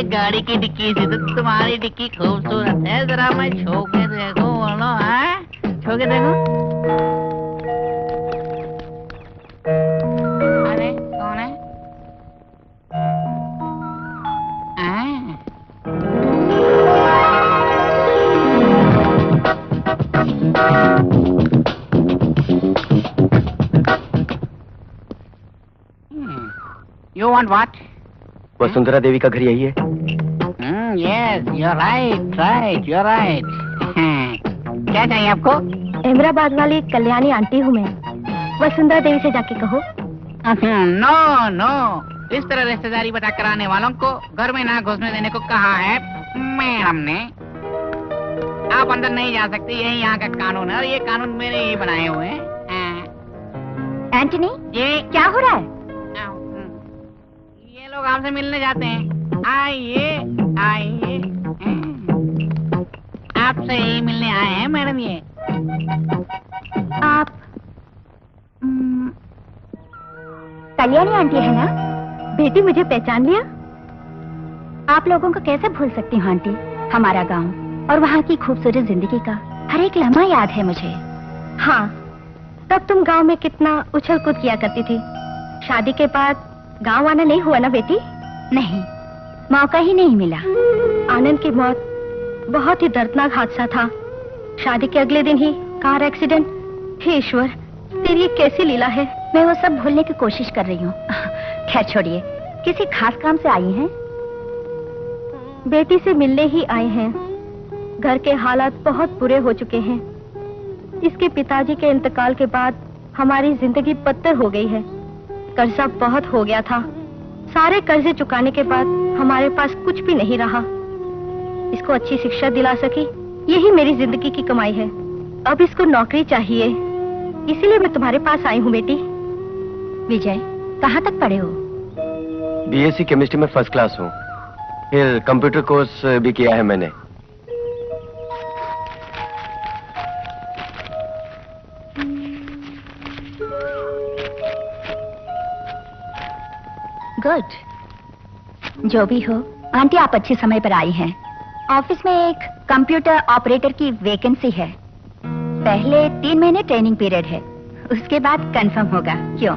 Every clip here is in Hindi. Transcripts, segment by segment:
गाड़ी की डिक्की से तो तुम्हारी डिक्की खूबसूरत है, जरा मैं छू के देखो, बोलो है, छू के देखो। अरे कौन है? You want what? वसुंधरा देवी का घर यही है? Yes, you're right, you're right. क्या चाहिए आपको? अहमदाबाद वाली कल्याणी आंटी हूँ मैं। वसुंधरा देवी से जाके कहो। नो नो, इस तरह रिश्तेदारी बता कराने वालों को घर में ना घुसने देने को कहा है मैडम ने। आप अंदर नहीं जा सकते, यही यहाँ का कानून है और ये कानून मैंने ही बनाए हुए हैं। एंटनी, ये क्या हो रहा है? ये लोग आपसे मिलने जाते हैं। आइए आइए, आपसे ही मिलने आए हैं मैडम। ये आप कल्याणी आंटी है ना? बेटी, मुझे पहचान लिया? आप लोगों को कैसे भूल सकती हूँ आंटी? हमारा गांव और वहाँ की खूबसूरत जिंदगी का हर एक लम्हा याद है मुझे। हाँ, तब तुम गांव में कितना उछल कूद किया करती थी। शादी के बाद गांव आना नहीं हुआ ना बेटी? नहीं, मौका ही नहीं मिला। आनंद की मौत बहुत ही दर्दनाक हादसा था। शादी के अगले दिन ही कार एक्सीडेंट। हे ईश्वर, तेरी ये कैसी लीला है। मैं वो सब भूलने की कोशिश कर रही हूँ। खैर छोड़िए, किसी खास काम से आई हैं? बेटी से मिलने ही आए हैं। घर के हालात बहुत बुरे हो चुके हैं। इसके पिताजी के इंतकाल के बाद हमारी जिंदगी बदतर हो गई है। कर्जा बहुत हो गया था। सारे कर्जे चुकाने के बाद हमारे पास कुछ भी नहीं रहा। इसको अच्छी शिक्षा दिला सकी, यही मेरी जिंदगी की कमाई है। अब इसको नौकरी चाहिए, इसीलिए मैं तुम्हारे पास आई हूँ बेटी। विजय, कहाँ तक पढ़े हो? बीएससी केमिस्ट्री में फर्स्ट क्लास हूँ। फिर कंप्यूटर कोर्स भी किया है मैंने। गुड। जो भी हो, आंटी आप अच्छे समय पर आई हैं। ऑफिस में एक कंप्यूटर ऑपरेटर की वैकेंसी है। पहले 3 महीने ट्रेनिंग पीरियड है, उसके बाद कंफर्म होगा। क्यों?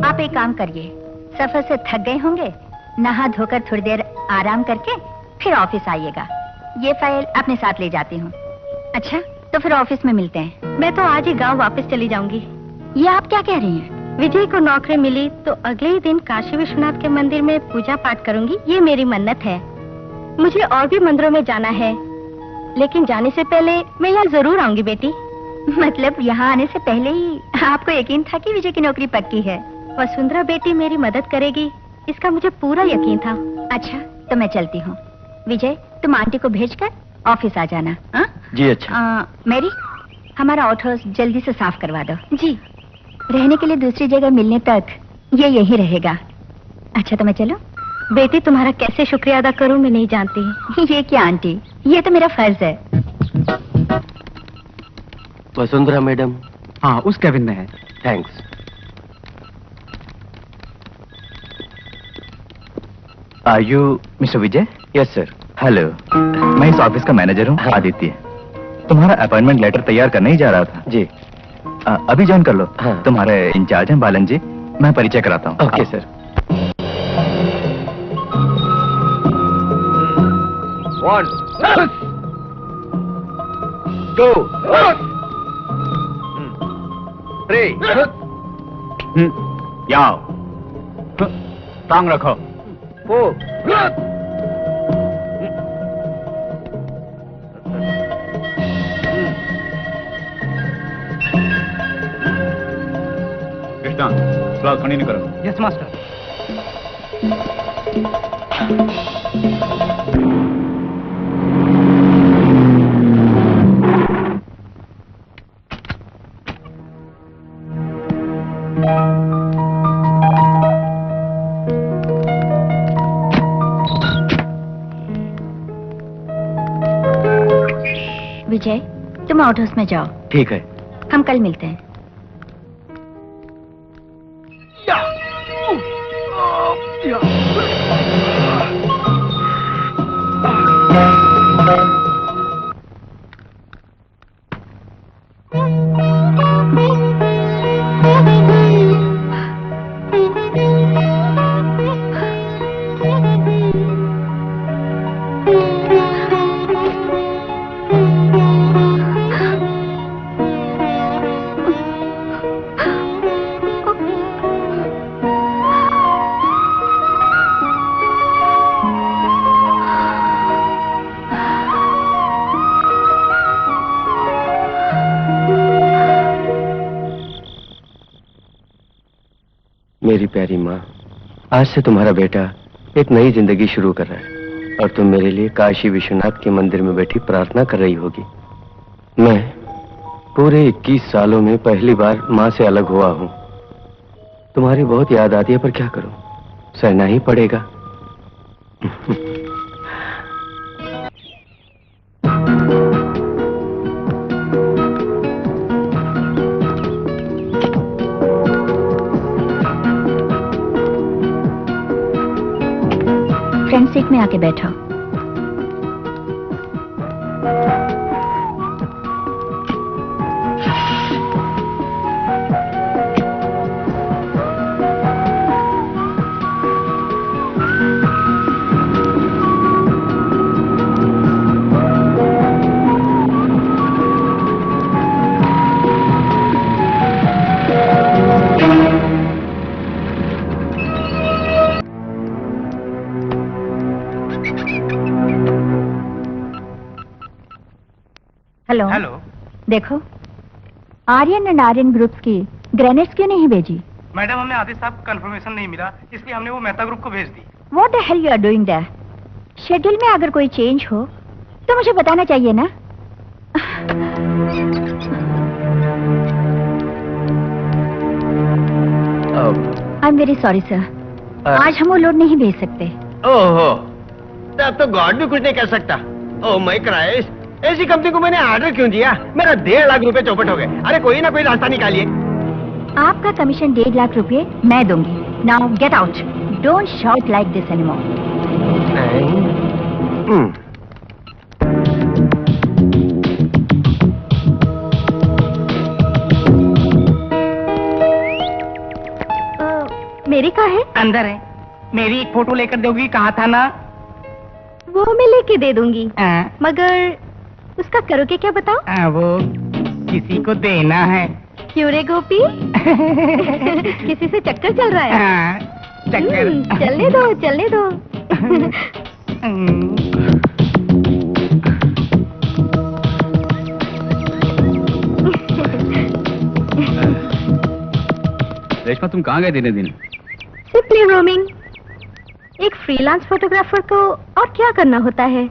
आप एक काम करिए, सफर से थक गए होंगे, नहा धोकर थोड़ी देर आराम करके फिर ऑफिस आइएगा। ये फाइल अपने साथ ले जाती हूँ। अच्छा, तो फिर ऑफिस में मिलते हैं। मैं तो आज ही गांव वापस चली जाऊंगी। ये आप क्या कह रही हैं? विजय को नौकरी मिली तो अगले ही दिन काशी विश्वनाथ के मंदिर में पूजा पाठ करूंगी, ये मेरी मन्नत है। मुझे और भी मंदिरों में जाना है, लेकिन जाने से पहले मैं यहाँ जरूर आऊंगी बेटी। मतलब यहाँ आने से पहले ही आपको यकीन था कि विजय की नौकरी पक्की है? वसुंधरा बेटी मेरी मदद करेगी, इसका मुझे पूरा यकीन था। अच्छा, तो मैं चलती हूँ। विजय, तुम आंटी को भेजकर ऑफिस आ जाना। हा? जी अच्छा। मैरी, हमारा आउट हाउस जल्दी से साफ करवा दो। जी। रहने के लिए दूसरी जगह मिलने तक ये यही रहेगा। अच्छा, तो मैं चलूं? बेटी, तुम्हारा कैसे शुक्रिया अदा करूं मैं नहीं जानती। ये क्या आंटी, ये तो मेरा फर्ज है। वसुंधरा मैडम? हाँ, उस कैबिन में है। Thanks. Are you mister Vijay? Yes sir. Hello, मैं इस ऑफिस का मैनेजर हूँ। हाँ। आदित्य। तुम्हारा अपॉइंटमेंट लेटर तैयार करने ही जा रहा था। जी। अभी ज्वाइन कर लो। हाँ। तुम्हारे इंचार्ज हैं बालन जी, मैं परिचय कराता हूँ। Okay sir. 1 2 3 याओ, टांग रखो। 4 कृष्णा, क्लास कंटिन्यू करो। Yes master. विजय, तुम आउट हाउस में जाओ, ठीक है। हम कल मिलते हैं। मेरी प्यारी माँ, आज से तुम्हारा बेटा एक नई जिंदगी शुरू कर रहा है और तुम मेरे लिए काशी विश्वनाथ के मंदिर में बैठी प्रार्थना कर रही होगी। मैं पूरे 21 सालों में पहली बार माँ से अलग हुआ हूँ। तुम्हारी बहुत याद आती है, पर क्या करूं, सहना ही पड़ेगा। फ्रंट सीट में आके बैठो। Hello hello. देखो, आर्यन एंड आर्यन ग्रुप्स की ग्रेनेड्स क्यों नहीं भेजी? मैडम, हमें आदित्य साहब कंफर्मेशन नहीं मिला, इसलिए हमने वो मेहता ग्रुप को भेज दी। What the hell you are doing there? Schedule में अगर कोई चेंज हो तो मुझे बताना चाहिए ना। I am very sorry sir, आज हम वो लोड नहीं भेज सकते। ओहो, तब तो गॉड भी कुछ नहीं कर सकता। ओह माय क्राइस्ट, ऐसी कंपनी को मैंने ऑर्डर क्यों दिया? मेरा 1.5 लाख रुपए चौपट हो गए। अरे कोई ना कोई रास्ता निकालिए। आपका कमीशन 1.5 लाख रुपए मैं दूंगी। Now get out, don't shout like this anymore. मेरी कहाँ है? अंदर है। मेरी एक फोटो लेकर दोगी, कहा था ना? वो मैं लेके दे दूंगी, मगर उसका करोगे क्या बताओ? वो किसी को देना है। क्यों रे गोपी? किसी से चक्कर चल रहा है? चक्कर। चलने दो, चलने दो। रेशमा, तुम कहाँ गए दिन दिन? Simply roaming. एक फ्रीलांस फोटोग्राफर को और क्या करना होता है?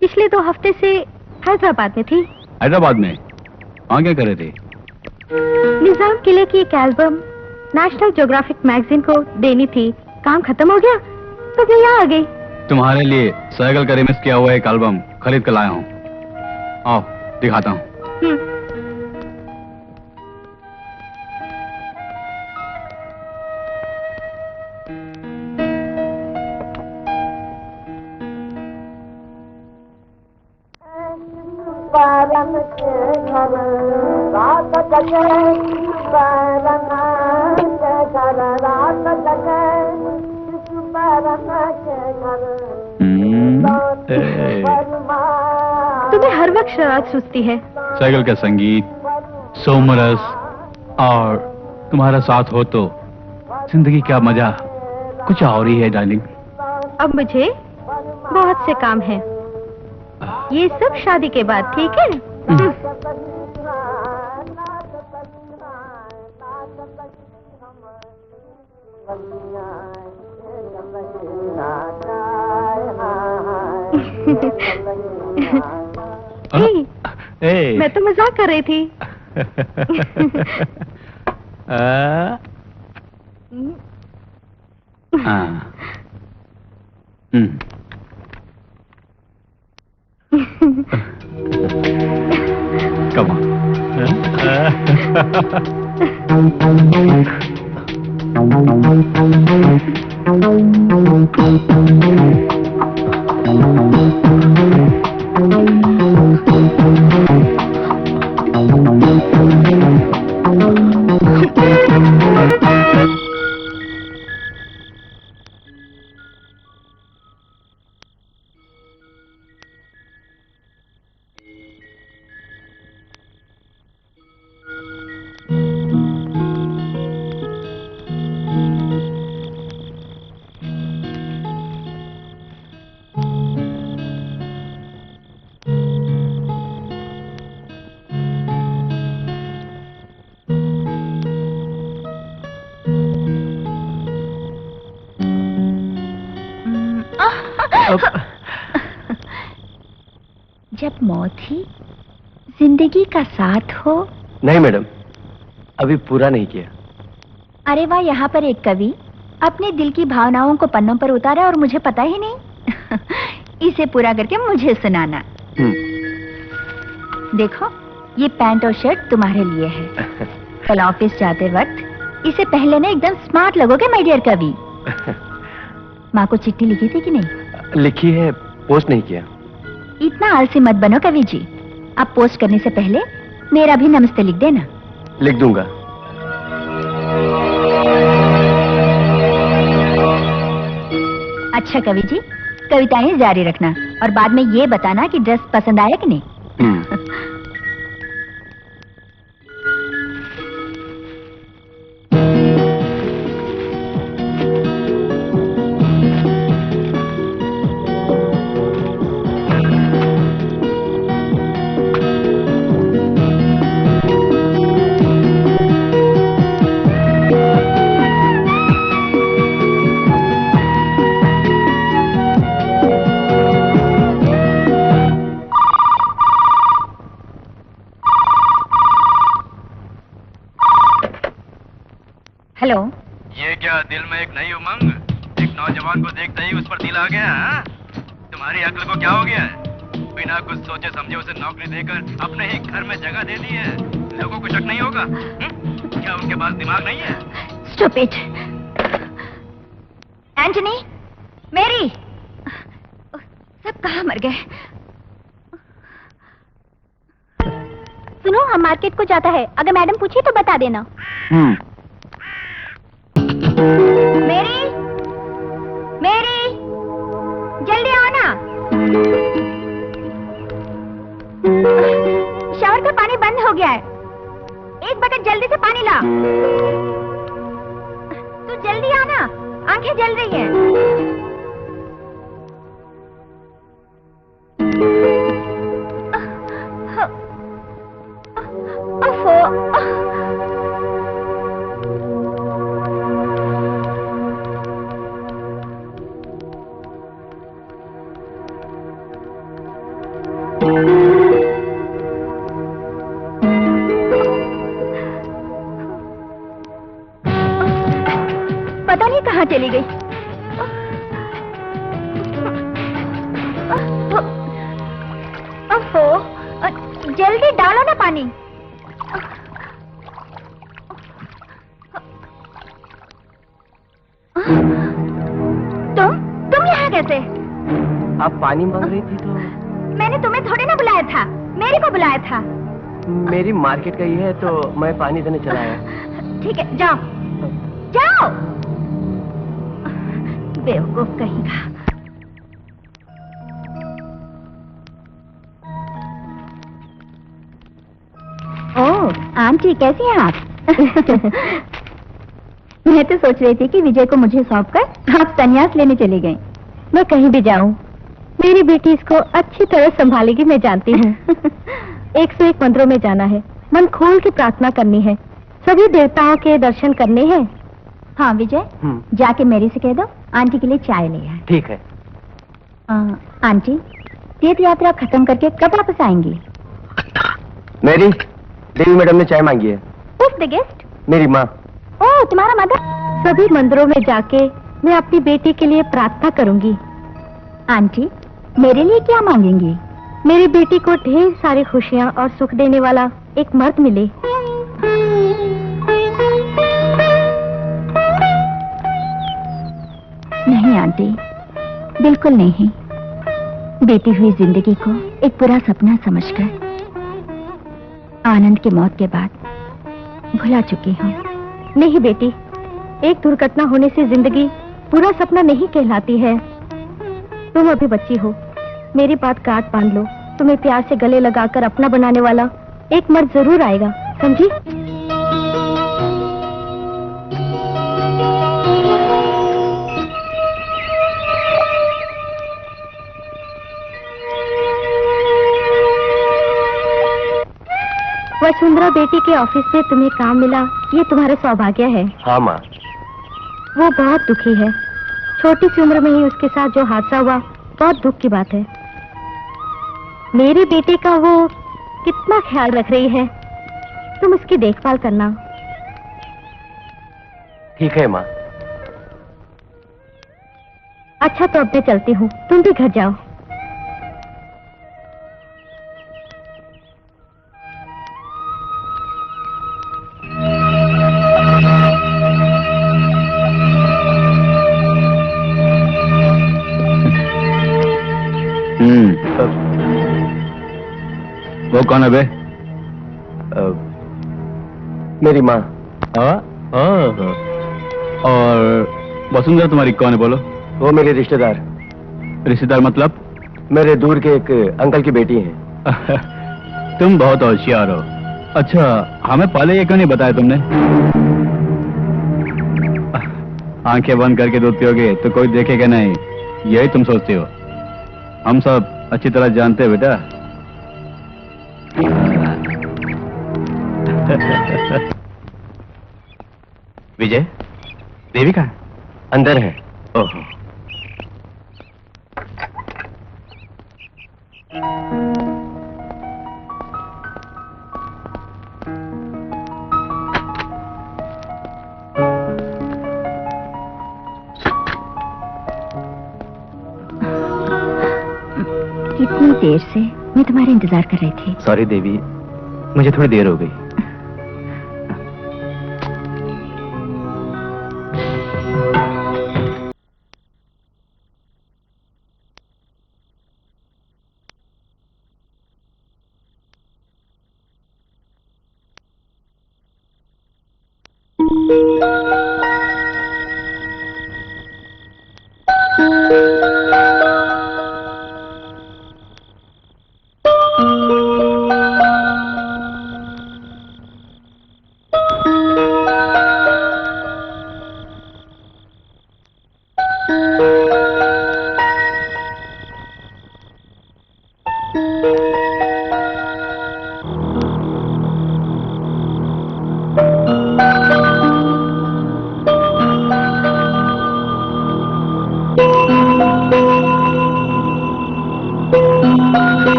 पिछले 2 हफ्ते से हैदराबाद में थी। हैदराबाद में? वहाँ क्या कर रहे थे? निजाम किले की एक एल्बम नेशनल ज्योग्राफिक मैगजीन को देनी थी। काम खत्म हो गया तो मैं यहाँ आ गई। तुम्हारे लिए साइकिल का रिमिक्स किया हुआ एक एल्बम खरीद कर लाया हूँ। आओ दिखाता हूँ। तुम्हें हर वक्त शरारत सुस्ती है। साइकिल का संगीत, सोमरस और तुम्हारा साथ हो तो जिंदगी का मजा कुछ और ही है डार्लिंग। अब मुझे बहुत से काम है, ये सब शादी के बाद, ठीक है? मैं तो मजाक कर रही थी। कम जब मौत ही जिंदगी का साथ हो। नहीं मैडम, अभी पूरा नहीं किया। अरे वाह, यहाँ पर एक कवि अपने दिल की भावनाओं को पन्नों पर उतारा और मुझे पता ही नहीं। इसे पूरा करके मुझे सुनाना। देखो, ये पैंट और शर्ट तुम्हारे लिए है। कल ऑफिस जाते वक्त इसे पहले ना एकदम स्मार्ट लगोगे माय डियर कवि। माँ को चिट्ठी लिखी थी कि नहीं? लिखी है, पोस्ट नहीं किया। इतना आलसी मत बनो कवि जी। अब पोस्ट करने से पहले मेरा भी नमस्ते लिख देना। लिख दूंगा। अच्छा कवि जी, कविताएं जारी रखना और बाद में ये बताना कि ड्रेस पसंद आया कि नहीं। हेलो। ये क्या दिल में एक नई उमंग, एक नौजवान को देखते ही उस पर दिल आ गया है? तुम्हारी अक्ल को क्या हो गया है? बिना कुछ सोचे समझे उसे नौकरी देकर अपने ही घर में जगह दे दी है। लोगों को शक नहीं होगा? क्या उनके पास दिमाग नहीं है? स्टूपिड। एंटनी, मेरी, सब कहाँ मर गए? सुनो, हम मार्केट को जाता है। अगर मैडम पूछी तो बता देना। मेरी, मेरी, जल्दी आओ ना। शावर का पानी बंद हो गया है। एक बकेट जल्दी से पानी ला। तू जल्दी आना, आंखें जल रही हैं। पता नहीं कहाँ चली गई। ओहो, जल्दी डालो ना पानी। तुम यहाँ कैसे? आप पानी मांग रही थी तो? मैंने तुम्हें थोड़ी ना बुलाया था, मेरी को बुलाया था। मेरी मार्केट गई है तो मैं पानी देने चला आया। ठीक है, जाओ जाओ। बेवकूफ कहीं का। ओह आंटी, कैसी हैं आप? मैं तो सोच रही थी कि विजय को मुझे सौंपकर आप संन्यास लेने चली गई। मैं कहीं भी जाऊं, मेरी बेटी इसको अच्छी तरह संभालेगी, मैं जानती हूँ। 101 मंदिरों में जाना है, मन खोल के प्रार्थना करनी है, सभी देवताओं के दर्शन करने हैं। हाँ विजय, जाके मेरी से कह दो आंटी के लिए चाय ले आए। ठीक है। आंटी, तीर्थ यात्रा खत्म करके कब वापस आएंगी? मेरी देवी मैडम ने चाय मांगी है। Who's the guest? मेरी माँ। ओह, तुम्हारा मदर? सभी मंदिरों में जाके मैं अपनी बेटी के लिए प्रार्थना करूंगी। आंटी, मेरे लिए क्या मांगेंगी? मेरी बेटी को ढेर सारी खुशियाँ और सुख देने वाला एक मर्द मिले। नहीं आंटी, बिल्कुल नहीं। बीती हुई जिंदगी को एक बुरा सपना समझकर आनंद की मौत के बाद भुला चुकी हूँ। नहीं बेटी, एक दुर्घटना होने से जिंदगी बुरा सपना नहीं कहलाती है। तुम अभी बच्ची हो, मेरी बात काट बांध लो। तुम्हें प्यार से गले लगाकर अपना बनाने वाला एक मर्द जरूर आएगा, समझी? वसुंधरा बेटी के ऑफिस में तुम्हें काम मिला, ये तुम्हारा सौभाग्य है। हाँ माँ। वो बहुत दुखी है। छोटी सी उम्र में ही उसके साथ जो हादसा हुआ, बहुत दुख की बात है। मेरे बेटे का वो कितना ख्याल रख रही है, तुम उसकी देखभाल करना। ठीक है माँ। अच्छा तो अब मैं चलती हूँ, तुम भी घर जाओ। वो कौन है बे? मेरी माँ। और वसुंधरा तुम्हारी कौन है बोलो? वो मेरे रिश्तेदार। रिश्तेदार मतलब? मेरे दूर के एक अंकल की बेटी है। तुम बहुत होशियार हो। अच्छा, हमें पहले ये क्यों नहीं बताया तुमने? आंखें बंद करके दूध पियोगे तो कोई देखेगा नहीं, यही तुम सोचते हो। हम सब अच्छी तरह जानते हैं बेटा। विजय, देवी कहाँ? अंदर है। ओहो। इतनी देर से मैं तुम्हारा इंतजार कर रही थी। सॉरी देवी, मुझे थोड़ी देर हो गई।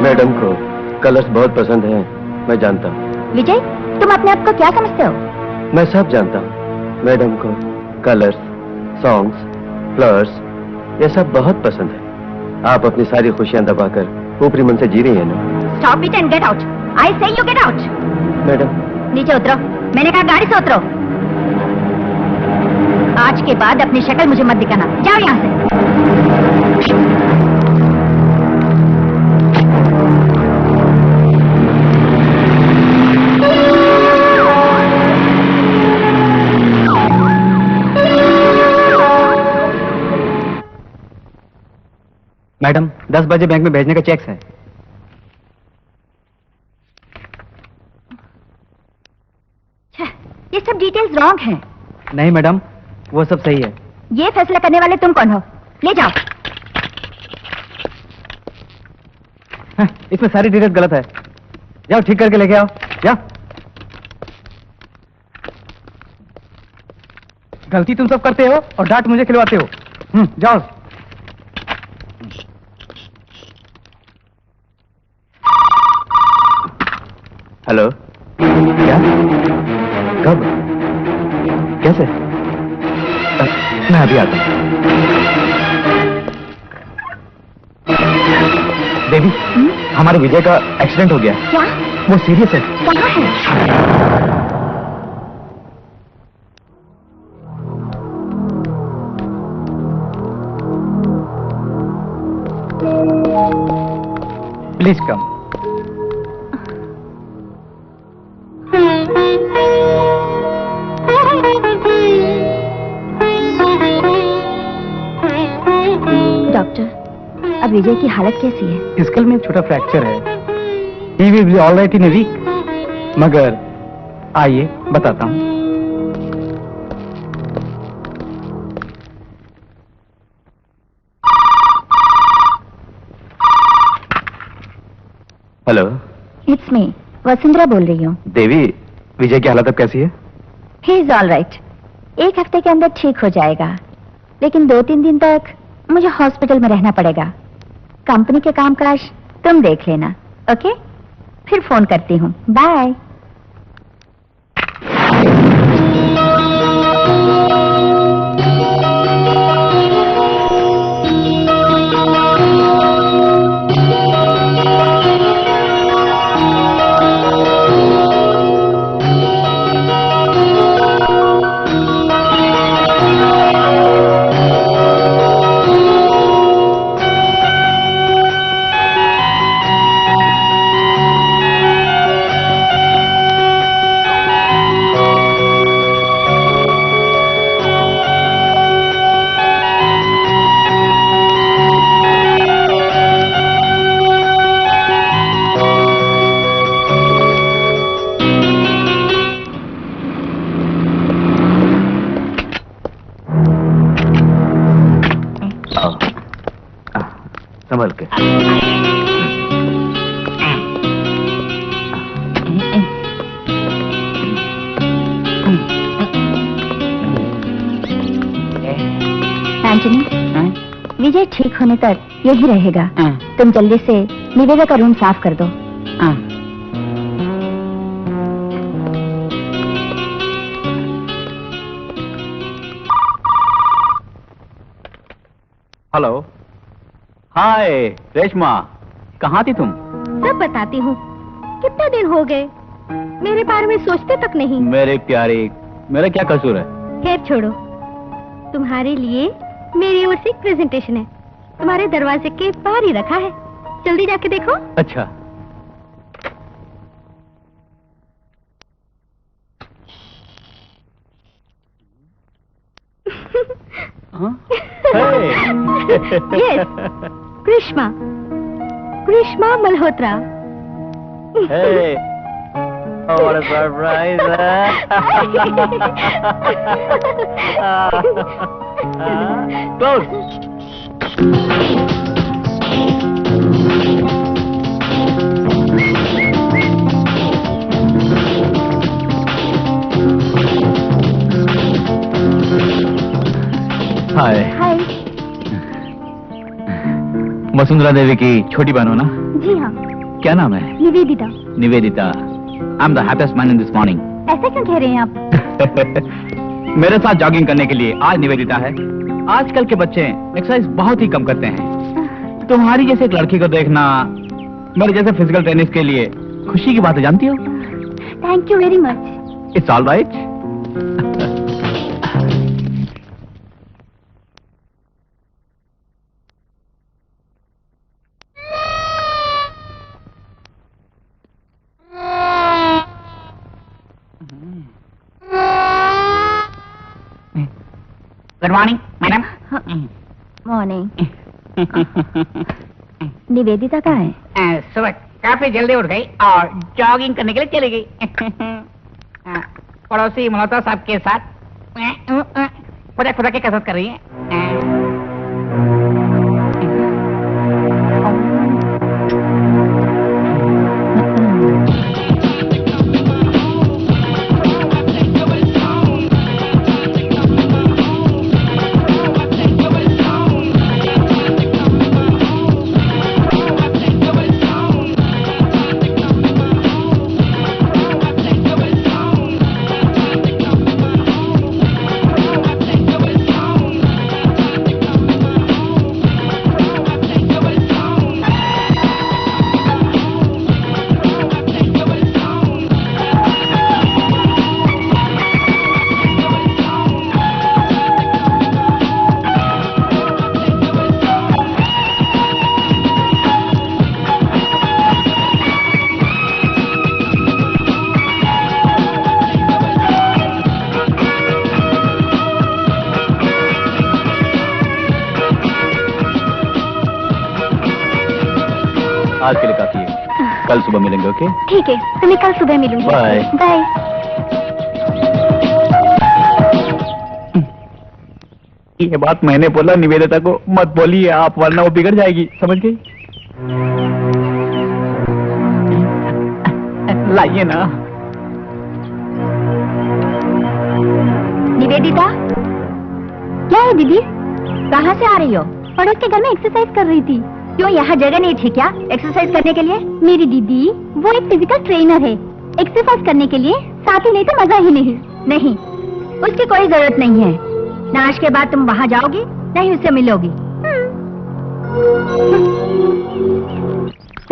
मैडम को कलर्स बहुत पसंद हैं, मैं जानता हूँ। विजय, तुम अपने आप को क्या समझते हो? मैं सब जानता हूँ। मैडम को कलर्स, सॉन्ग्स, फ्लावर्स, ये सब बहुत पसंद है। आप अपनी सारी खुशियाँ दबाकर ऊपरी मन से जी रही है ना? Stop it and get out. I say you get out. Madam, नीचे उतरो। मैंने कहा गाड़ी से उतरो। आज के बाद अपनी शक्ल मुझे मत दिखाना। जाओ यहाँ से। मैडम 10 बजे बैंक में भेजने का चेक है। ये सब डिटेल्स रॉन्ग हैं। नहीं मैडम, वो सब सही है। ये फैसला करने वाले तुम कौन हो? ले जाओ। इसमें सारी डिटेल्स गलत है। जाओ ठीक करके लेके आओ। जाओ। गलती तुम सब करते हो और डांट मुझे खिलवाते हो। जाओ। हेलो। क्या? कब? कैसे? मैं अभी आता हूँ। देवी, हमारे विजय का एक्सीडेंट हो गया। क्या? वो सीरियस है। कहाँ है? Please come. डॉक्टर, अब विजय की हालत कैसी है? स्कल में एक छोटा फ्रैक्चर है। He will be all right in a week. मगर आइए बताता हूँ। हेलो। इट्स मी, वसुंधरा बोल रही हूँ। देवी, विजय की हालत अब कैसी है? He is all right. 1 हफ्ते के अंदर ठीक हो जाएगा, लेकिन 2-3 दिन तक मुझे हॉस्पिटल में रहना पड़ेगा। कंपनी के कामकाज तुम देख लेना, ओके? फिर फोन करती हूँ। बाय। संभल के। एंटनी, विजय ठीक होने तक यही रहेगा। तुम जल्दी से निवेदा का रूम साफ कर दो। हेलो। हाय रेशमा, कहाँ थी तुम? सब बताती हूँ। कितने दिन हो गए, मेरे बारे में सोचते तक नहीं। मेरे प्यारे, मेरा क्या कसूर है? खैर छोड़ो, तुम्हारे लिए मेरी ओर से एक प्रेजेंटेशन है। तुम्हारे दरवाजे के बाहर ही रखा है, जल्दी जाके देखो। अच्छा। Yes, Krishma, Krishma Malhotra. Hey, oh, what a surprise! Close. Hi. Hi. Vasundhara Devi की छोटी बहन हो ना? जी हाँ। क्या नाम है? Nivedita. Nivedita. I am the happiest man in this morning. ऐसा क्यों कह रहे हैं आप? मेरे साथ जॉगिंग करने के लिए आज निवेदिता है। आजकल के बच्चे एक्सरसाइज बहुत ही कम करते हैं। तुम्हारी जैसे एक लड़की को देखना मेरे जैसे फिजिकल ट्रेनिंग के लिए खुशी की बात है, जानती हो? Thank you very much. It's all right. Good morning madam. Morning. Nivedita कहाँ है? सुबह काफी जल्दी उठ गई और जॉगिंग करने के लिए चली गई। पड़ोसी मल्होत्रा साहब के साथ खुदा खुदा की कसरत कर रही है। आज के लिए काफी है, कल सुबह मिलेंगे। ओके ठीक है, तो मैं कल सुबह मिलूंगी। बाय। बाय। ये बात मैंने बोला निवेदिता को मत बोलिए आप, वरना वो बिगड़ जाएगी, समझ गई? लाइए ना। निवेदिता, क्या है दीदी? कहाँ से आ रही हो? पड़ोस के घर में एक्सरसाइज कर रही थी। क्यों, यहाँ जगह नहीं थी क्या एक्सरसाइज करने के लिए? मेरी दीदी वो एक फिजिकल ट्रेनर है, एक्सरसाइज करने के लिए साथी नहीं तो मजा ही नहीं। नहीं, उसकी कोई जरूरत नहीं है। ना आज के बाद तुम वहाँ जाओगी, नहीं उससे मिलोगी।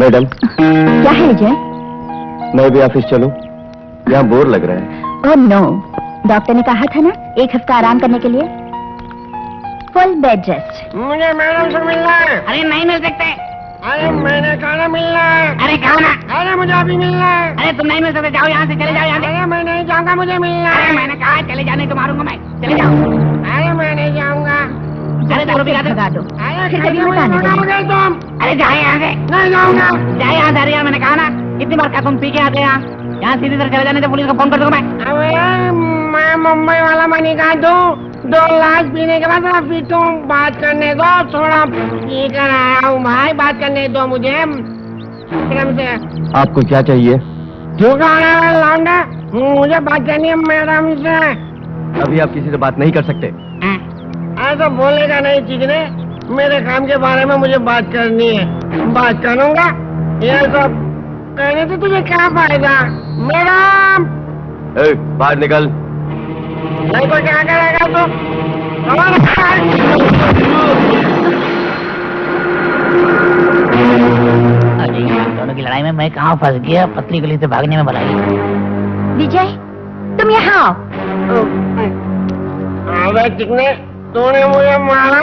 मैडम, क्या है जय? मैं भी ऑफिस चलूं? यहाँ बोर लग रहा है। ओह नो, डॉक्टर ने कहा था ना 1 हफ्ता आराम करने के लिए। Full bed rest. मुझे मैडम से मिलना है। अरे नहीं मिल सकते। अरे मैंने खाना मिलना है। अरे कहो ना। अरे मुझे अभी मिलना है। अरे तुम नहीं मिल सकते, जाओ यहाँ से, चले जाओ यहाँ से। अरे मैं नहीं जाऊंगा, मुझे मिलना अरे है। मैंने कहा चले जाने तो मारूंगा मैं, चले जाओ। अरे मैं नहीं जाऊंगा। अरे दारू पिला भगा दो। अरे फिर कैसे कभी मत मुझे आने देना। भगाओगे तुम? अरे जाए यहाँ से, नहीं जाऊंगा। जाए यहाँ से। अरे मैंने कहा ना, कितनी बार कहा तुम पी के आते हैं यहाँ सीधी तरह चले जाने तो पुलिस को फोन कर दूंगा मैं। अरे मैं मुंबई वाला मनी का दूं। 2 ग्लास पीने के बाद फिर तुम बात करने दो। थोड़ा पी कर आया हूँ भाई, बात करने दो मुझे। मैडम से आपको क्या चाहिए? क्यों कह रहा है लौंडा? मुझे बात करनी है मैडम से। अभी आप किसी से बात नहीं कर सकते। ऐसा बोलेगा नहीं, ठीक है? मेरे काम के बारे में मुझे बात करनी है, बात करूंगा। ये सब कहने से तुझे क्या फायदा? मैडम बाहर निकल। नहीं तो क्या करेगा तू? अरे दोनों की लड़ाई में मैं कहाँ फंस गया, पतली गली से भागने में बनाई। विजय, तुम यहाँ आओ। अबे चिकने, तूने मुझे मारा।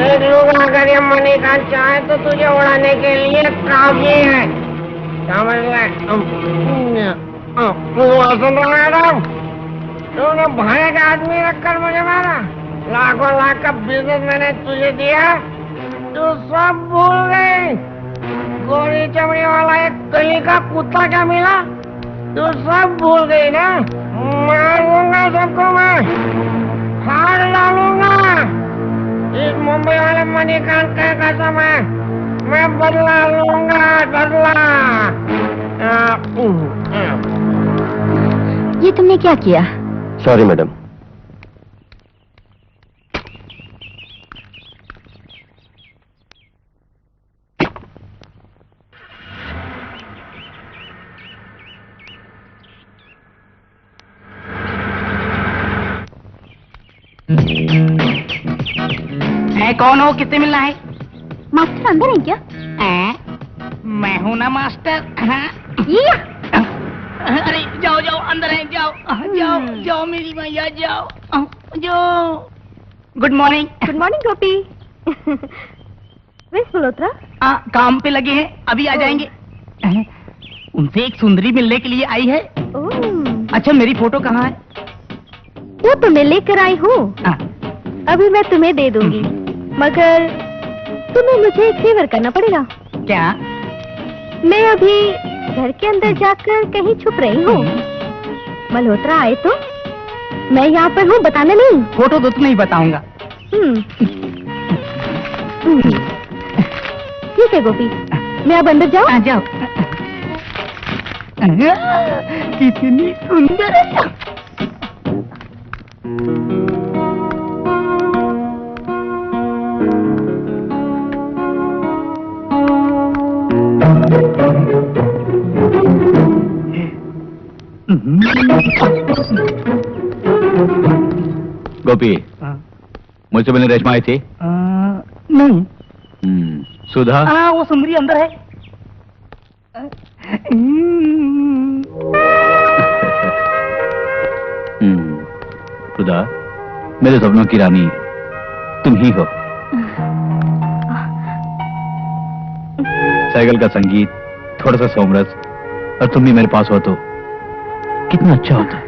एक लोग अगर ये मनी का चाहे तो तुझे उड़ाने के लिए काफी है, समझ ले। सुन मैडम, तूने भाई का आदमी रखकर मुझे मारा। लाखों लाख का बिजनेस मैंने तुझे दिया, तू सब भूल गई। गोरी चमड़ी वाला एक गली का कुत्ता क्या मिला, तू सब भूल गई ना। मारूंगा सबको मैं, फाड़ डालूंगा। इस मुंबई वाले मणिकांत का कसम है, मैं बदला लूंगा, बदला। ये तुमने क्या किया? Sorry madam. कौन हो, किससे मिलना है? मास्टर अंदर है क्या? मैं हूँ ना मास्टर। ये अरे जाओ जाओ, अंदर है, जाओ जाओ जाओ मेरी मैया, जाओ जाओ। Good morning. गुड मॉर्निंग गोपी। मिस मल्होत्रा? काम पे लगे हैं, अभी आ जाएंगे। उनसे एक सुंदरी मिलने के लिए आई है। ओह, अच्छा मेरी फोटो कहाँ है? वो तो मैं लेकर आई हूँ। अभी मैं तुम्हें दे दूंगी, मगर तुम्हें मुझे एक फेवर करना पड़ेगा। क्या? मैं अभी घर के अंदर जाकर कहीं छुप रही हूँ। मल्होत्रा आए तो मैं यहाँ पर हूँ, बताना नहीं। फोटो तो तुम्हें ही बताऊंगा। ठीक है गोपी, मैं अब अंदर जाऊँ? जाओ। कितनी सुंदर है। गोपी, मुझसे मिलने रेशमा आई थी? नहीं। सुधा? वो सुंदरी अंदर है। सुधा, मेरे सपनों की रानी तुम ही हो। साइकिल का संगीत, थोड़ा सा सोमरस, और तुम भी मेरे पास हो तो कितना अच्छा होता।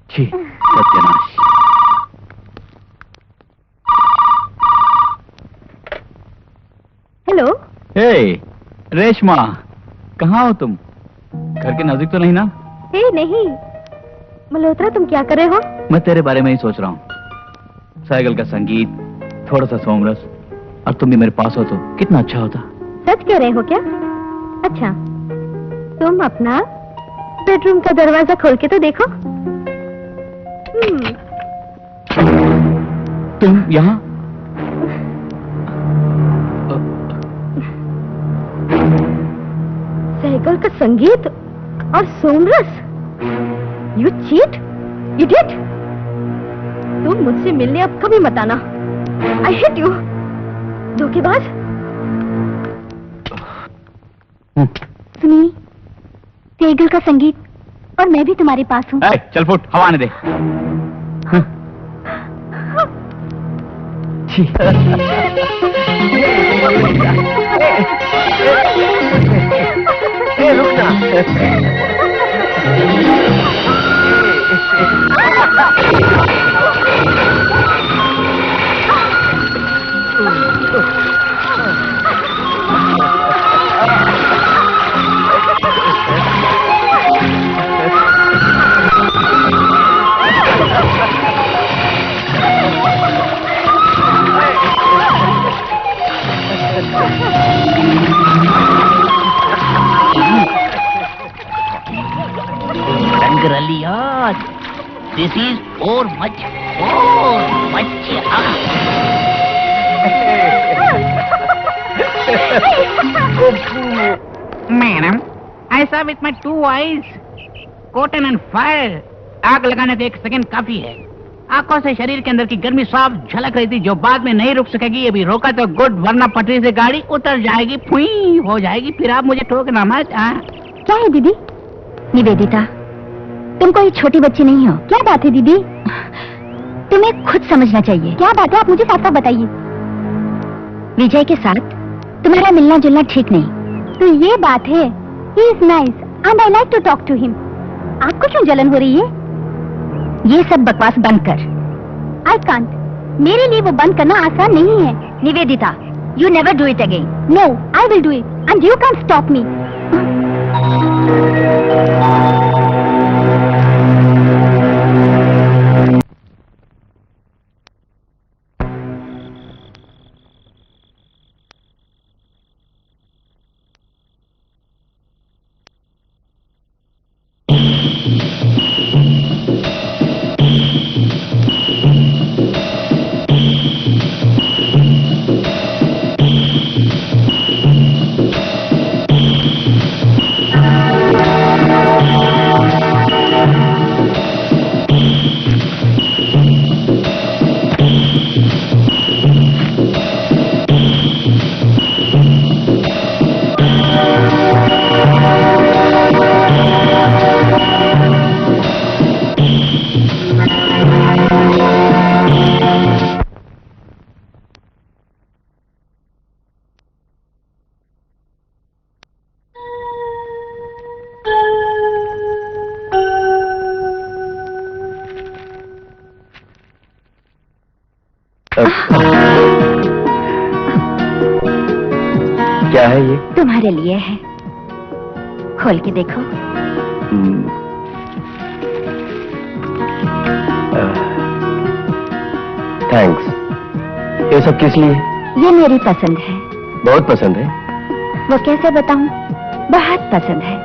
छी, सत्यानाश। हेलो। हे रेशमा, कहाँ हो तुम? घर के नजदीक तो नहीं ना? नहीं। मल्होत्रा, तुम क्या कर रहे हो? मैं तेरे बारे में ही सोच रहा हूँ। साइकिल का संगीत, थोड़ा सा सोमरस, और तुम भी मेरे पास हो तो कितना अच्छा होता। सच कह रहे हो क्या? अच्छा, तुम अपना बेडरूम का दरवाजा खोल के तो देखो। तुम यहाँ? साइकिल का संगीत और सोमरस। You cheat, idiot. तुम मुझसे मिलने अब कभी मत आना। आई हेट यू, धोखेबाज। सुनिए, साइकिल का संगीत और मैं भी तुम्हारे पास हूँ। चल फुट, हवा आने दे। रुकना। This is for much. Madam, I saw with my 2 eyes. Cotton and fire. आग लगाने को 1 सेकंड काफी है। आंखों से शरीर के अंदर की गर्मी साफ झलक रही थी, जो बाद में नहीं रुक सकेगी। अभी रोका तो गुड, वरना पटरी से गाड़ी उतर जाएगी, फुई हो जाएगी। फिर आप मुझे ठोकना मत। क्या है दीदी? निवेदिता, तुम कोई छोटी बच्ची नहीं हो। क्या बात है दीदी? तुम्हें खुद समझना चाहिए। क्या बात है, आप मुझे साफ साफ बताइए। विजय के साथ तुम्हारा मिलना जुलना ठीक नहीं। तो ये बात है। He is nice and I like to talk to him. आपको क्यों जलन हो रही है? ये सब बकवास बंद कर। I can't. मेरे लिए वो बंद करना आसान नहीं है। Nivedita, you never do it again. No, I will do it and you can't stop me. क्या है ये? तुम्हारे लिए है, खोल के देखो। थैंक्स। ये सब किस लिए? ये मेरी पसंद है। बहुत पसंद है। वो कैसे बताऊं? बहुत पसंद है।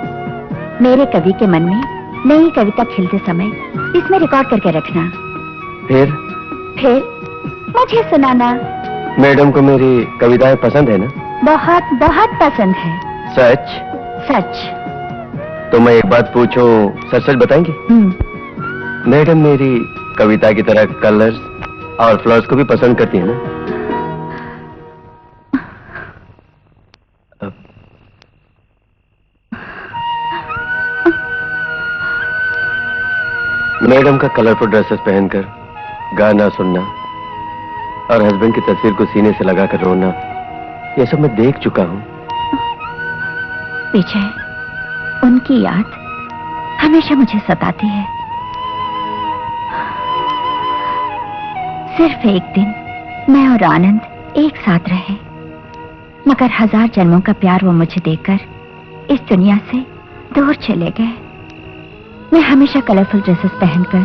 मेरे कवि के मन में नई कविता खिलते समय इसमें रिकॉर्ड करके रखना, फिर मुझे सुनाना। मैडम को मेरी कविताएं पसंद है ना? बहुत बहुत पसंद है। सच? सच। तो मैं एक बात पूछूं, सच सच बताएंगे? मैडम मेरी कविता की तरह कलर्स और फ्लावर्स को भी पसंद करती है ना? मैडम का कलरफुल ड्रेसेस पहनकर गाना सुनना और हस्बैंड की तस्वीर को सीने से लगाकर रोना, ये सब मैं देख चुका हूँ। विजय, उनकी याद हमेशा मुझे सताती है। सिर्फ एक दिन मैं और आनंद एक साथ रहे, मगर 1000 जन्मों का प्यार वो मुझे देकर इस दुनिया से दूर चले गए। मैं हमेशा कलरफुल ड्रेसेस पहनकर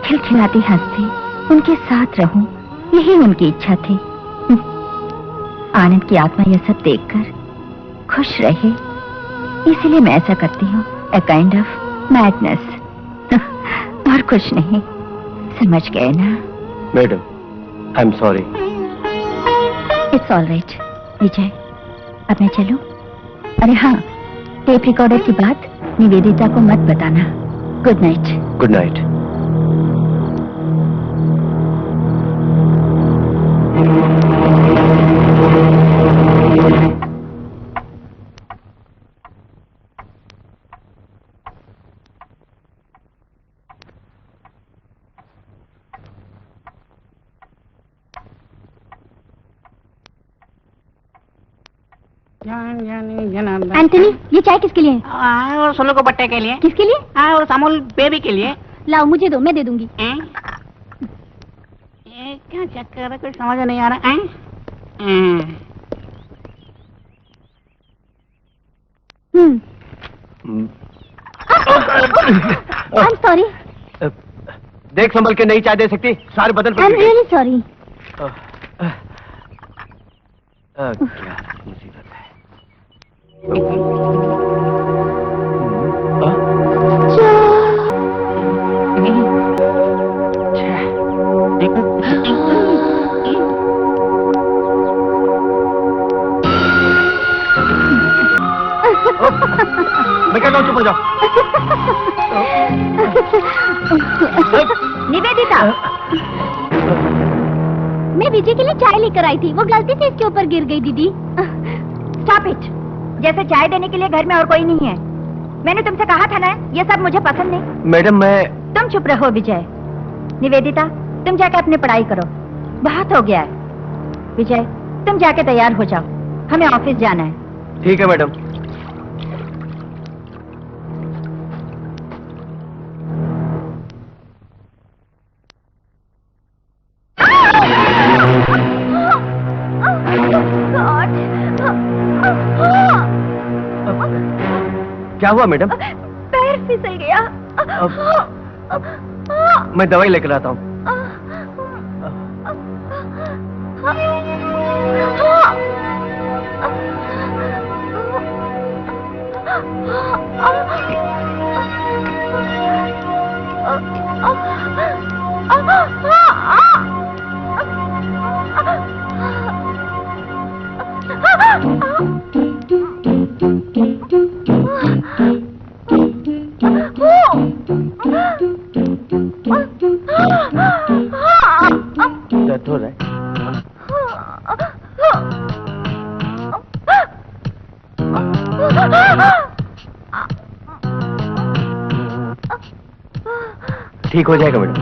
खिलखिलाती हंसती उनके साथ रहूं, यही उनकी इच्छा थी। आनंद की आत्मा यह सब देखकर खुश रहे, इसीलिए मैं ऐसा करती हूँ। A kind of madness. और कुछ नहीं, समझ गए ना? Madam, I am sorry. It's all right. Vijay, अब मैं चलूं? अरे हाँ, टेप रिकॉर्डर की बात निवेदिता को मत बताना। Good night. Good night. Anthony, ये चाय किसके लिए है? और सोनू को बट्टे के लिए। किसके लिए? और अमूल बेबी के लिए। लाओ मुझे दो, मैं दे दूंगी। ये क्या चक्कर है, कुछ समझ नहीं आ रहा है। आई एम सॉरी। देख संभल के नहीं चाय दे सकती, सारे बदन पर आई एम गिर गई। Really sorry. क्या मुसीबत है। मैं क्या कहूँ, चुप हो जाओ। निवेदिता, मैं विजय के लिए चाय लेकर आई थी, वो गलती से इसके ऊपर गिर गई। दीदी स्टॉप इट। जैसे चाय देने के लिए घर में और कोई नहीं है। मैंने तुमसे कहा था ना, ये सब मुझे पसंद नहीं। मैडम मैं... तुम चुप रहो विजय। निवेदिता, तुम जाकर अपनी पढ़ाई करो, बहुत हो गया है। विजय, तुम जाके तैयार हो जाओ, हमें ऑफिस जाना है। ठीक है मैडम। क्या हुआ मैडम? पैर फिसल गया। मैं दवाई लेकर आता हूँ। दर्द हो रहा है? ठीक हो जाएगा मैडम।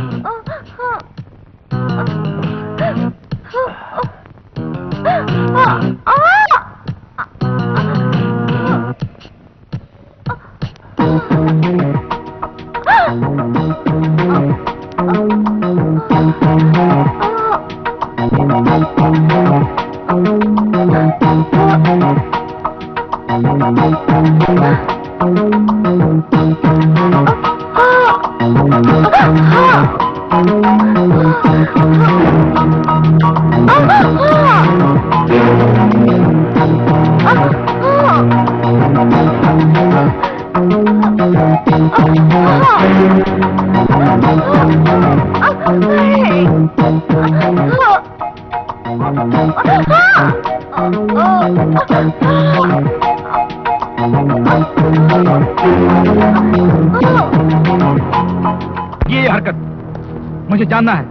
ये हरकत मुझे जानना है।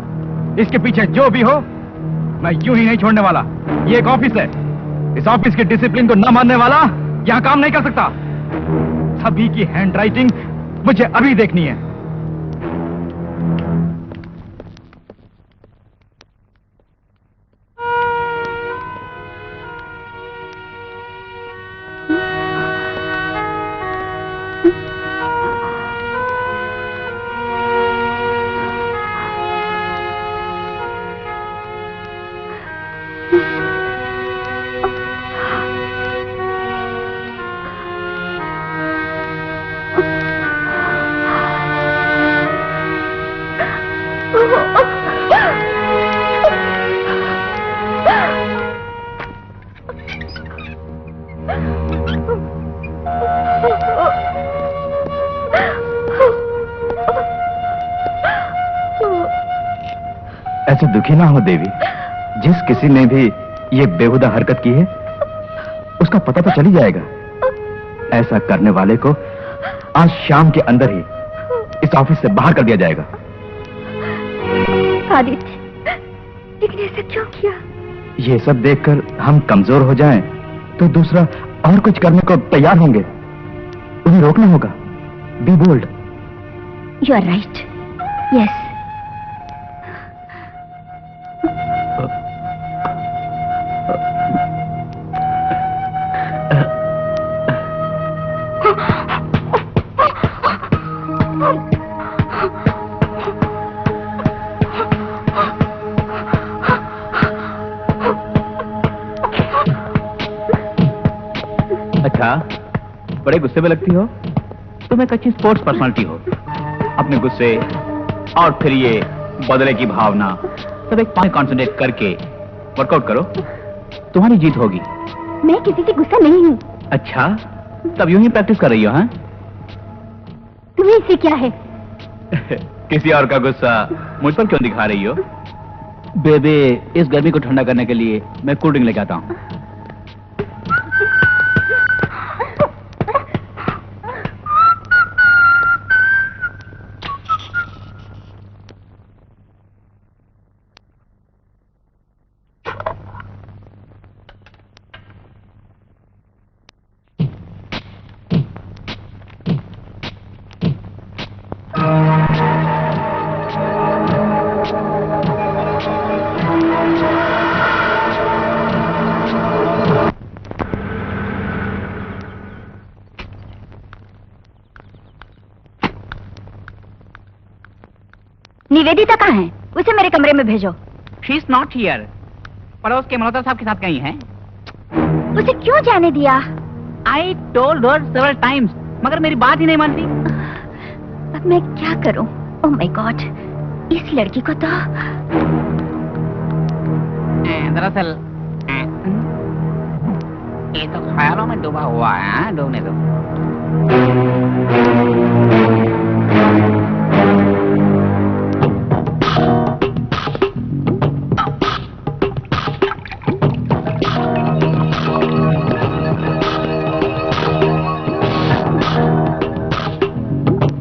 इसके पीछे जो भी हो, मैं यूं ही नहीं छोड़ने वाला। ये एक ऑफिस है। इस ऑफिस के डिसिप्लिन को न मानने वाला यहां काम नहीं कर सकता। सभी की हैंडराइटिंग मुझे अभी देखनी है। ऐसे दुखी ना हो देवी। जिस किसी ने भी ये बेहुदा हरकत की है उसका पता तो चल ही जाएगा। ऐसा करने वाले को आज शाम के अंदर ही इस ऑफिस से बाहर कर दिया जाएगा। आदित्य, लेकिन ऐसा क्यों किया? ये सब देखकर हम कमजोर हो जाएं तो दूसरा और कुछ करने को तैयार होंगे। उन्हें रोकना होगा। Be bold. You are right. Yes. अच्छा, बड़े गुस्से में लगती हो। तुम एक अच्छी स्पोर्ट्स पर्सनालिटी हो। अपने गुस्से और फिर ये बदले की भावना सब एक पॉइंट कंसंट्रेट करके वर्कआउट करो, तुम्हारी जीत होगी। मैं किसी से गुस्सा नहीं हूँ। अच्छा, तब यूं ही प्रैक्टिस कर रही हो? हाँ, तुम्हें इससे क्या है? किसी और का गुस्सा मुझ पर क्यों दिखा रही हो? बेबे, इस गर्मी को ठंडा करने के लिए मैं कोल्ड ड्रिंक लेके आता हूँ। निवेदिता कहाँ है? उसे मेरे कमरे में भेजो। She is not here. पड़ोस के मल्होत्रा साहब के साथ गई हैं। उसे क्यों जाने दिया? I told her several times, मगर मेरी बात ही नहीं मानती। अब मैं क्या करूं? ओह माय गॉड, इस लड़की को तो दरअसल ये तो ख्यालों में डूबा हुआ है। डूबने दो।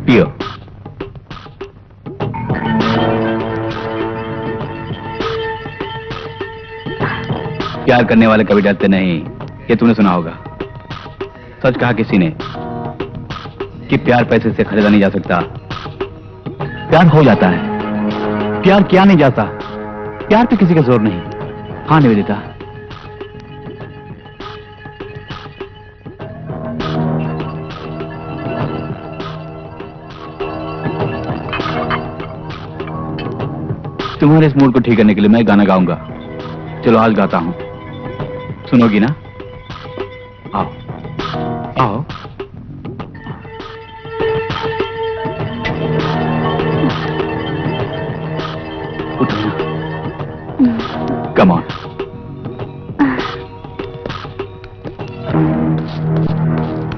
पियो। प्यार करने वाले कभी डरते नहीं, ये तूने सुना होगा। सच कहा किसी ने कि प्यार पैसे से खरीदा नहीं जा सकता। प्यार हो जाता है, प्यार किया नहीं जाता। प्यार पे किसी का जोर नहीं। हाँ निवेदिता, तुम्हारे इस मूड को ठीक करने के लिए मैं गाना गाऊंगा। चलो आज गाता हूं, सुनोगी ना? आओ आओ। Come on.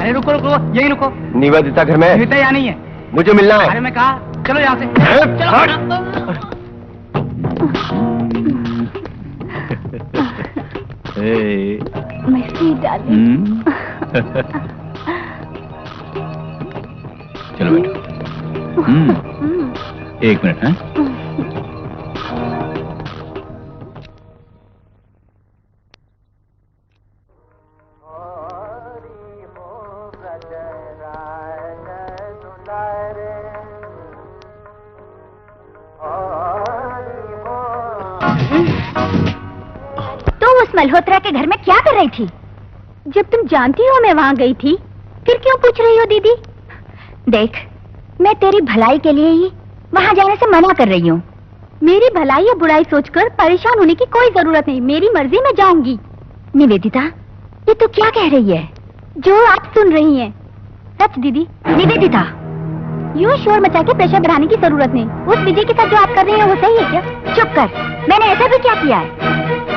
अरे रुको रुको, यही रुको। निवेदिता घर में है? निवेदिता यहाँ नहीं है। मुझे मिलना है। अरे मैं कहा, चलो यहाँ से। चलो। मेरी डार्लिंग। चलो बैठो। एक मिनट है। तो उस मल्होत्रा के घर में क्या कर रही थी? जब तुम जानती हो मैं वहाँ गई थी, फिर क्यों पूछ रही हो दीदी? देख, मैं तेरी भलाई के लिए ही वहाँ जाने से मना कर रही हूँ। मेरी भलाई या बुराई सोचकर परेशान होने की कोई जरूरत नहीं। मेरी मर्जी, मैं जाऊंगी। निवेदिता, ये तो क्या कह रही है जो आप सुन रही हैं? सच दीदी। निवेदिता, यूँ शोर मचा के प्रेशर बढ़ाने की जरूरत नहीं। उस विजय के साथ जो आप कर रही हैं वो सही है क्या? चुप कर, मैंने ऐसा भी क्या किया है?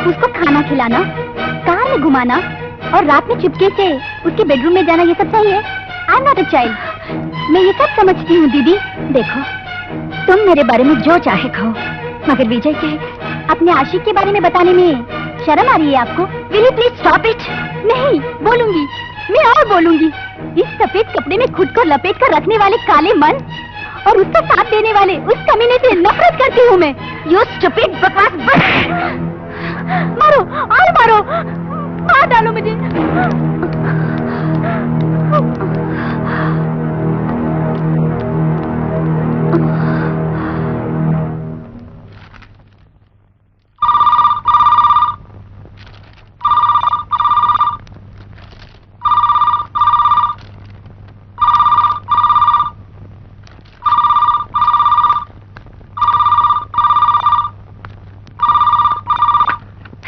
उसको खाना खिलाना, कार में घुमाना और रात में चुपके से उसके बेडरूम में जाना, ये सब सही है? I am not a child. मैं ये सब समझती हूँ दीदी। देखो, तुम मेरे बारे में जो चाहे कहो, मगर विजय के अपने आशिक के बारे में बताने में शर्म आ रही है आपको? Will you please stop it? नहीं, बोलूंगी, मैं और बोलूंगी। इस सफेद कपड़े में खुद को लपेट कर रखने वाले काले मन और उसका साथ देने वाले उस कमीने से नफरत करती हूँ मैं। यू स्टूपिड बकवास, बस मारो और मारो, मार डालो मुझे।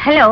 हेलो,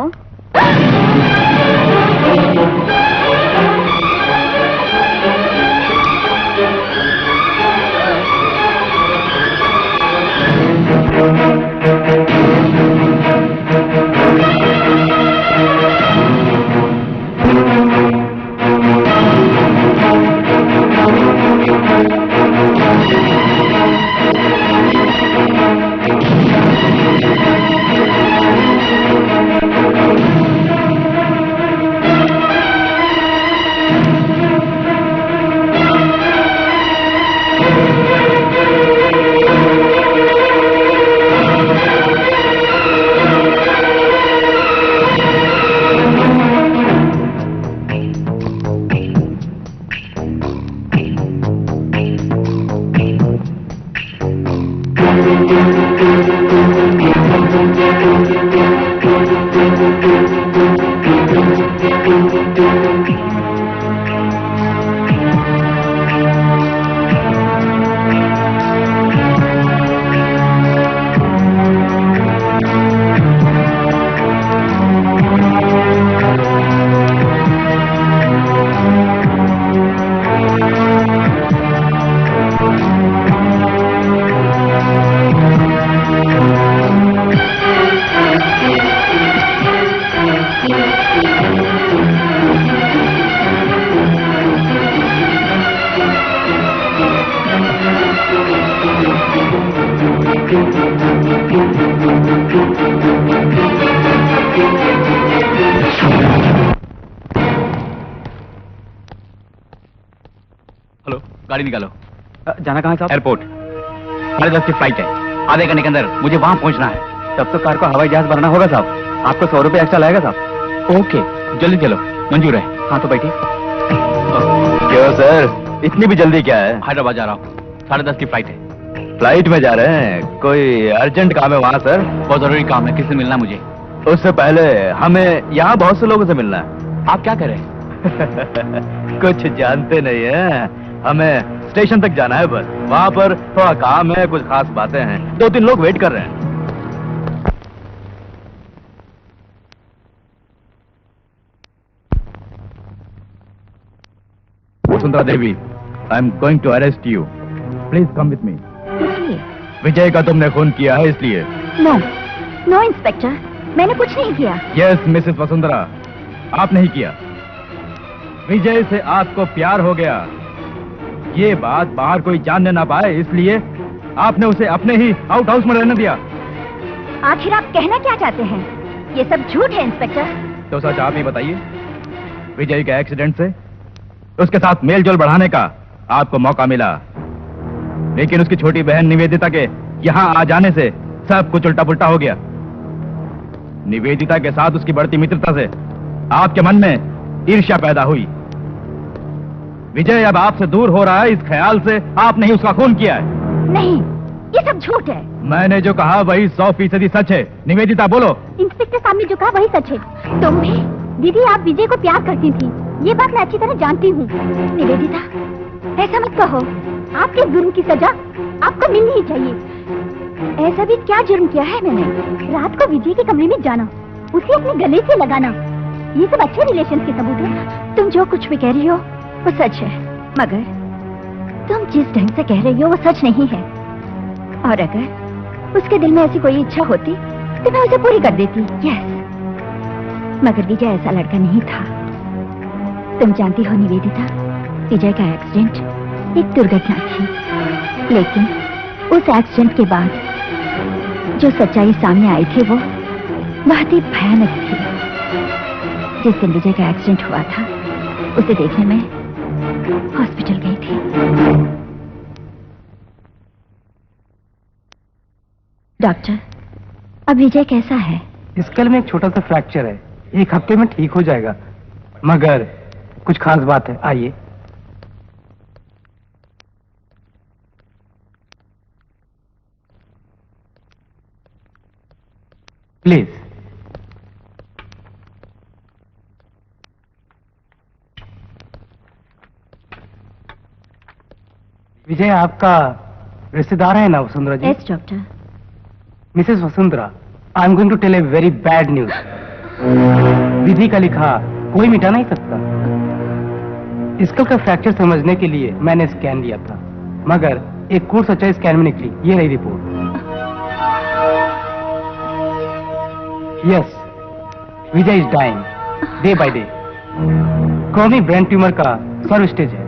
हेलो, गाड़ी निकालो। जाना कहाँ है साहब? एयरपोर्ट। 10:30 की फ्लाइट है। आधे घंटे के अंदर मुझे वहाँ पहुँचना है। तब तो कार को हवाई जहाज भरना होगा साहब। आपको 100 रुपए एक्स्ट्रा लगेगा साहब। ओके, जल्दी चलो। मंजूर है। हाँ तो बैठिए। क्यों सर, इतनी भी जल्दी क्या है? हैदराबाद जा रहा हूँ, 10:30 की फ्लाइट है। फ्लाइट में जा रहे हैं? कोई अर्जेंट काम है वहाँ सर? बहुत जरूरी काम है, किससे मिलना मुझे? उससे पहले हमें यहाँ बहुत से लोगों से मिलना है। आप क्या करें? कुछ जानते नहीं है, हमें स्टेशन तक जाना है बस। वहाँ पर थोड़ा काम है, कुछ खास बातें हैं। 2-3 लोग वेट कर रहे हैं। Vasundhara Devi, I am going to arrest you. Please come with me. इसलिए? विजय का तुमने खून किया है इसलिए। नो, नो इंस्पेक्टर, मैंने कुछ नहीं किया। यस मिसेस वसुंधरा, आपने ही किया। विजय से आपको प्यार हो गया, ये बात बाहर कोई जानने ना पाए, इसलिए आपने उसे अपने ही आउट हाउस में रहने दिया। आखिर आप कहना क्या चाहते हैं? ये सब झूठ है इंस्पेक्टर। तो सच आप ही बताइए, विजय के एक्सीडेंट से उसके साथ मेल जोल बढ़ाने का आपको मौका मिला, लेकिन उसकी छोटी बहन निवेदिता के यहाँ आ जाने से सब कुछ उल्टा पुल्टा हो गया। निवेदिता के साथ उसकी बढ़ती मित्रता से आपके मन में ईर्ष्या पैदा हुई। विजय अब आपसे दूर हो रहा है, इस ख्याल से आपने ही उसका खून किया है। नहीं, ये सब झूठ है। मैंने जो कहा वही 100% सच है। निवेदिता बोलो। इंस्पेक्टर साहब ने जो कहा वही सच है। तुम भी दीदी, आप विजय को प्यार करती थी, ये बात मैं अच्छी तरह जानती हूँ। निवेदिता, ऐसा मत कहो। आपके जुर्म की सजा आपको मिलनी ही चाहिए। ऐसा भी क्या जुर्म किया है मैंने? रात को विजय के कमरे में जाना, उसे अपने गले से लगाना, ये सब अच्छे रिलेशन के सबूत है। तुम जो कुछ भी कह रही हो वो सच है, मगर तुम जिस ढंग से कह रही हो वो सच नहीं है। और अगर उसके दिल में ऐसी कोई इच्छा होती तो मैं उसे पूरी कर देती। यस, मगर विजय ऐसा लड़का नहीं था। तुम जानती हो निवेदिता, विजय का एक्सीडेंट एक दुर्घटना थी, लेकिन उस एक्सीडेंट के बाद जो सच्चाई सामने आई थी वो बहुत ही भयानक थी। जिस दिन विजय का एक्सीडेंट हुआ था, उसे देखने में हॉस्पिटल गई थी। डॉक्टर, अब विजय कैसा है? स्कल में एक छोटा सा फ्रैक्चर है, 1 हफ्ते में ठीक हो जाएगा, मगर कुछ खास बात है। आइए। प्लीज। विजय आपका रिश्तेदार है ना Vasundhara ji? Yes doctor. Mrs Vasundhara, I am going to tell a very bad news. विधि का लिखा कोई मिटा नहीं सकता। स्कल का फ्रैक्चर समझने के लिए मैंने स्कैन लिया था, मगर एक कूड़ सच्चाई स्कैन में निकली। ये रही report. Yes, Vijay is dying day by day. Chronic brain tumour का सर्व स्टेज है।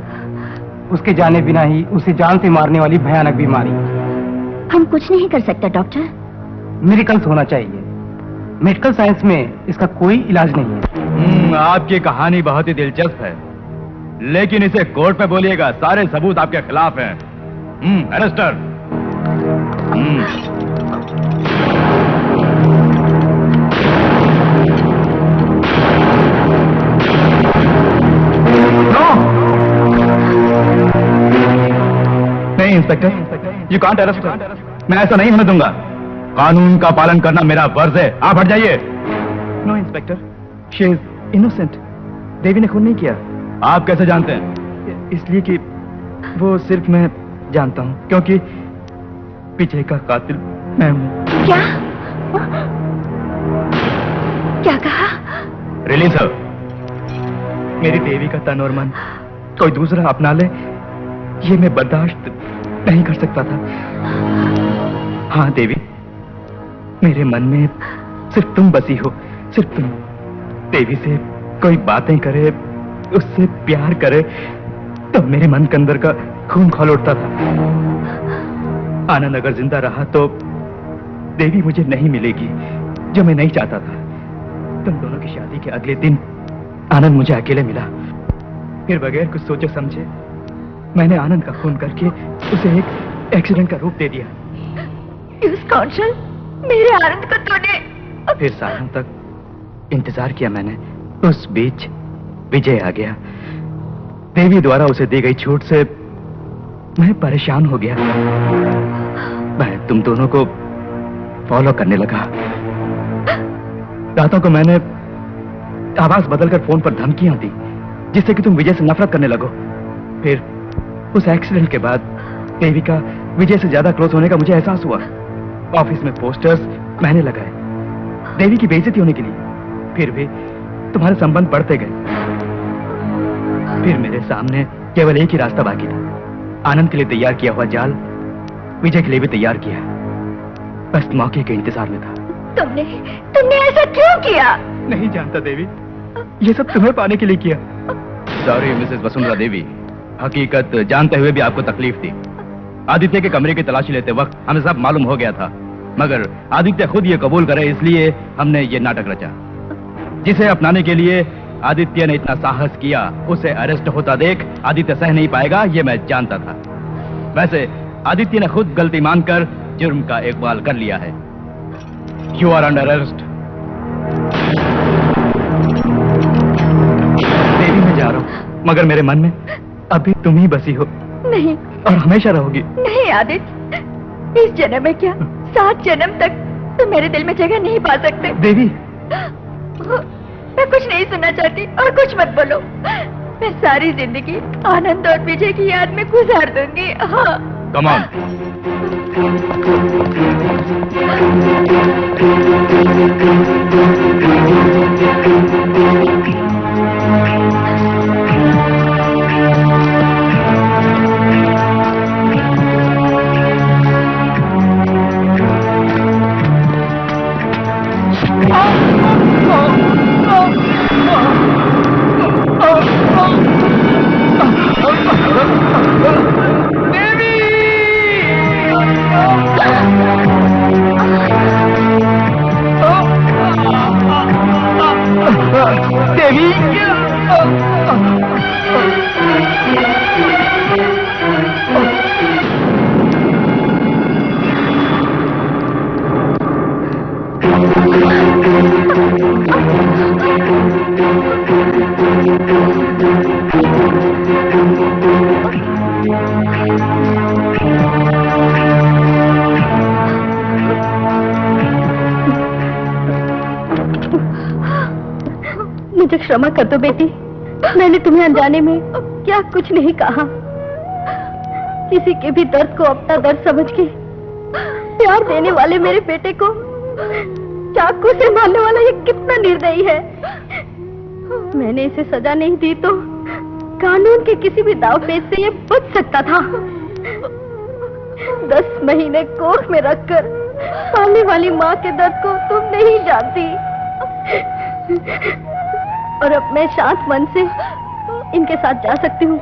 उसके जाने बिना ही उसे जान से मारने वाली भयानक बीमारी। हम कुछ नहीं कर सकते डॉक्टर। मिरेकल्स होना चाहिए। मेडिकल साइंस में इसका कोई इलाज नहीं है। आपकी कहानी बहुत ही दिलचस्प है, लेकिन इसे कोर्ट पे बोलिएगा, सारे सबूत आपके खिलाफ हैं। अरेस्टर। नहीं इंस्पेक्टर, यू कांट अरेस्ट। मैं ऐसा नहीं होने दूंगा। कानून का पालन करना मेरा फर्ज है। आप हट जाइए। No inspector, she is innocent. Devi ने खून नहीं किया। आप कैसे जानते हैं? इसलिए कि वो सिर्फ मैं जानता हूँ, क्योंकि विजय का कातिल मैं हूँ। क्या? क्या कहा? रिलीज हो। मेरी देवी का तन और मन कोई दूसरा अपना ले, ये मैं बर्दाश्त नहीं कर सकता था। हाँ देवी, मेरे मन में सिर्फ तुम बसी हो, सिर्फ तुम। देवी से कोई बातें करे, उससे प्यार करे, तो मेरे मन के अंदर का खून खौल उठता था। आनंद अगर जिंदा रहा तो देवी मुझे नहीं मिलेगी, जो मैं नहीं चाहता था। तुम दोनों की शादी के अगले दिन आनंद मुझे अकेले मिला। फिर बगैर कुछ सोचे समझे मैंने आनंद का खून करके उसे एक एक्सीडेंट का रूप दे दिया। इस कौशल, मेरे आनंद को तूने। फिर सालों तक इंतजार किया मैंने। उस बीच विजय आ गया। देवी द्वारा उसे दी गई छूट से मैं परेशान हो गया। मैं तुम दोनों को फॉलो करने लगा। रातों को मैंने आवाज बदलकर फोन पर धमकियां दी, जिससे कि तुम विजय से नफरत करने लगो। फिर उस एक्सीडेंट के बाद देवी का विजय से ज्यादा क्लोज होने का मुझे एहसास हुआ। ऑफिस में पोस्टर्स मैंने लगाए देवी की बेइज्जती होने के लिए। फिर भी तुम्हारे संबंध बढ़ते गए। फिर मेरे सामने केवल एक ही रास्ता बाकी था। आनंद के लिए तैयार किया हुआ जाल विजय के लिए भी तैयार किया। बस मौके के इंतजार में था। तुमने ऐसा क्यों किया? नहीं जानता देवी, ये सब तुम्हें पाने के लिए किया। सॉरी मिसेस वसुंधरा देवी, हकीकत जानते हुए भी आपको तकलीफ थी। आदित्य के कमरे की तलाशी लेते वक्त हमें सब मालूम हो गया था, मगर आदित्य खुद ये कबूल करे इसलिए हमने ये नाटक रचा। जिसे अपनाने के लिए आदित्य ने इतना साहस किया, उसे अरेस्ट होता देख आदित्य सह नहीं पाएगा, ये मैं जानता था। वैसे आदित्य ने खुद गलती मानकर जुर्म का इकबाल कर लिया है। You are under arrest. Devi मैं जा रहा हूँ, मगर मेरे मन में अभी तुम ही बसी हो। नहीं, और हमेशा रहोगी। नहीं आदित्य, इस जन्म में क्या 7 जन्म तक तुम मेरे दिल में जगह नहीं पा सकते। देवी मैं कुछ नहीं सुनना चाहती और कुछ मत बोलो। मैं सारी जिंदगी आनंद और विजय की याद में गुजार दूंगी। हाँ कम ऑन। मुझे क्षमा कर दो बेटी, मैंने तुम्हें अनजाने में क्या कुछ नहीं कहा। किसी के भी दर्द को अपना दर्द समझ के प्यार देने वाले मेरे बेटे को चाकू से मारने वाला ये कितना निर्दयी है। मैंने इसे सजा नहीं दी तो कानून के किसी भी दाव पेच से ये बच सकता था। 10 महीने कोख में रखकर पालने वाली माँ के दर्द को तुम नहीं जानती। और अब मैं शांत मन से इनके साथ जा सकती हूँ।